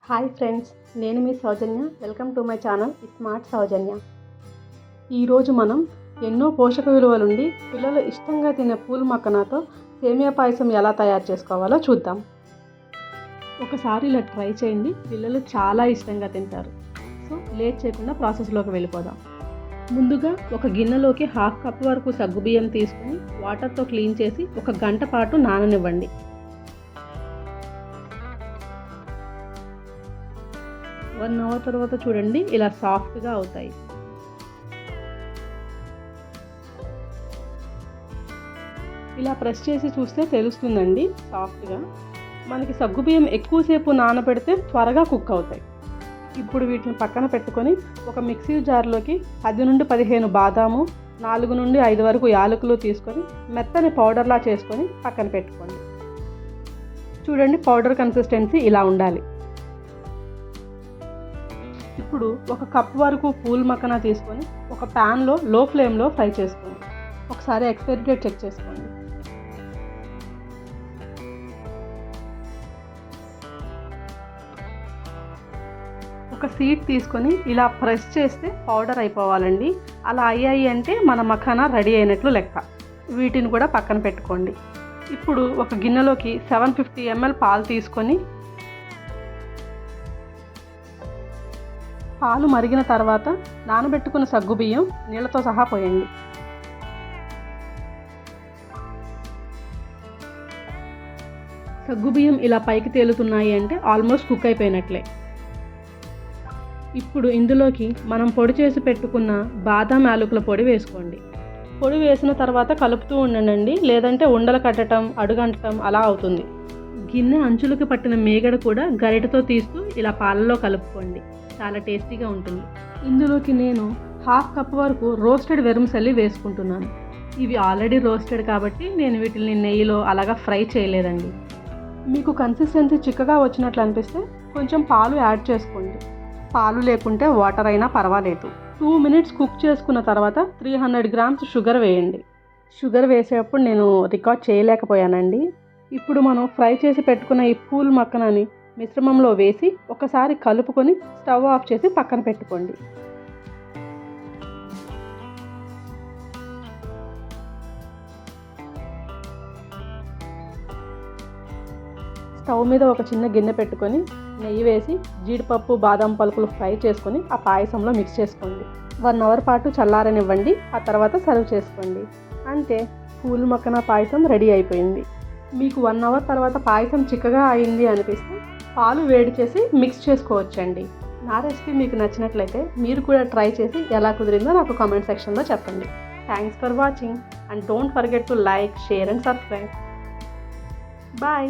Hi friends, నేను మీ Soujanya. Welcome to my channel smart Soujanya. ఈరోజు మనం ఎన్నో పోషక విలువలుండి పిల్లలు ఇష్టంగా తినే పూల్ మక్కనతో సేమియా పాయసం ఎలా తయారు చేసుకోవాలో చూద్దాం. ఒకసారి ఇలా ట్రై చేయండి, పిల్లలు చాలా ఇష్టంగా తింటారు. సో లేట్ చేయకుండా ప్రాసెస్లోకి వెళ్ళిపోదాం. ముందుగా ఒక గిన్నెలోకి 1/2 కప్ వరకు సగ్గుబియ్యం తీసుకుని వాటర్తో క్లీన్ చేసి 1 గంట పాటు నాననివ్వండి. 1 అవర్ తర్వాత చూడండి, ఇలా సాఫ్ట్గా అవుతాయి. ఇలా ప్రెస్ చేసి చూస్తే తెలుస్తుందండి సాఫ్ట్గా. మనకి సగ్గుబియ్యం ఎక్కువసేపు నానబెడితే త్వరగా కుక్ అవుతాయి. ఇప్పుడు వీటిని పక్కన పెట్టుకొని ఒక మిక్సీ జార్లోకి 10 నుండి 15 బాదాము, 4 నుండి 5 వరకు యాలకులు తీసుకొని మెత్తని పౌడర్లా చేసుకొని పక్కన పెట్టుకోండి. చూడండి, పౌడర్ కన్సిస్టెన్సీ ఇలా ఉండాలి. ఇప్పుడు 1 కప్ వరకు పూల్ మక్కన తీసుకొని ఒక ప్యాన్లో లో ఫ్లేమ్లో ఫ్రై చేసుకోండి. ఒకసారి ఎక్స్పైరీ డేట్ చెక్ చేసుకోండి. ఒక సీడ్ తీసుకొని ఇలా ప్రెస్ చేస్తే పౌడర్ అయిపోవాలండి. అలా అయ్యాయి అంటే మన మఖానా రెడీ అయినట్లు లెక్క. వీటిని కూడా పక్కన పెట్టుకోండి. ఇప్పుడు ఒక గిన్నెలోకి 750 ml పాలు తీసుకొని పాలు మరిగిన తర్వాత నానబెట్టుకున్న సగ్గుబియ్యం నీళ్ళతో సహా పోయండి. సగ్గుబియ్యం ఇలా పైకి తేలుతున్నాయి అంటే ఆల్మోస్ట్ కుక్ అయిపోయినట్లే. ఇప్పుడు ఇందులోకి మనం పొడి చేసి పెట్టుకున్న బాదాం యాలకుల పొడి వేసుకోండి. పొడి వేసిన తర్వాత కలుపుతూ ఉండండి, లేదంటే ఉండలు కట్టడం, అడుగంటడం అలా అవుతుంది. గిన్నె అంచులకు పట్టిన మేగడ కూడా గరిటతో తీస్తూ ఇలా పాలలో కలుపుకోండి. చాలా టేస్టీగా ఉంటుంది. ఇందులోకి నేను 1/2 కప్ వరకు రోస్టెడ్ వెర్మిసెల్లి వేసుకుంటున్నాను. ఇవి ఆల్రెడీ రోస్టెడ్ కాబట్టి నేను వీటిని నెయ్యిలో అలాగా ఫ్రై చేయలేదండి. మీకు కన్సిస్టెన్సీ చిక్కగా వచ్చినట్లు అనిపిస్తే కొంచెం పాలు యాడ్ చేసుకోండి. పాలు లేకుంటే వాటర్ అయినా పర్వాలేదు. 2 మినిట్స్ కుక్ చేసుకున్న తర్వాత 300 grams షుగర్ వేయండి. షుగర్ వేసేటప్పుడు నేను రికార్డ్ చేయలేకపోయానండి. ఇప్పుడు మనం ఫ్రై చేసి పెట్టుకున్న ఈ పూల్ మక్కనని మిశ్రమంలో వేసి ఒకసారి కలుపుకొని స్టవ్ ఆఫ్ చేసి పక్కన పెట్టుకోండి. స్టవ్ మీద ఒక చిన్న గిన్నె పెట్టుకొని నెయ్యి వేసి జీడిపప్పు, బాదం పలుకులు ఫ్రై చేసుకొని ఆ పాయసంలో మిక్స్ చేసుకోండి. 1 అవర్ పాటు చల్లారనివ్వండి. ఆ తర్వాత సర్వ్ చేసుకోండి. అంతే, పూల్ మక్కన పాయసం రెడీ అయిపోయింది. మీకు 1 అవర్ తర్వాత పాయసం చిక్కగా అయింది అనిపిస్తే పాలు వేడి చేసి మిక్స్ చేసుకోవచ్చండి. నా రెసిపీ మీకు నచ్చినట్లయితే మీరు కూడా ట్రై చేసి ఎలా కుదిరిందో నాకు కామెంట్ సెక్షన్లో చెప్పండి. Thanks for watching and don't forget to like, share and subscribe. Bye.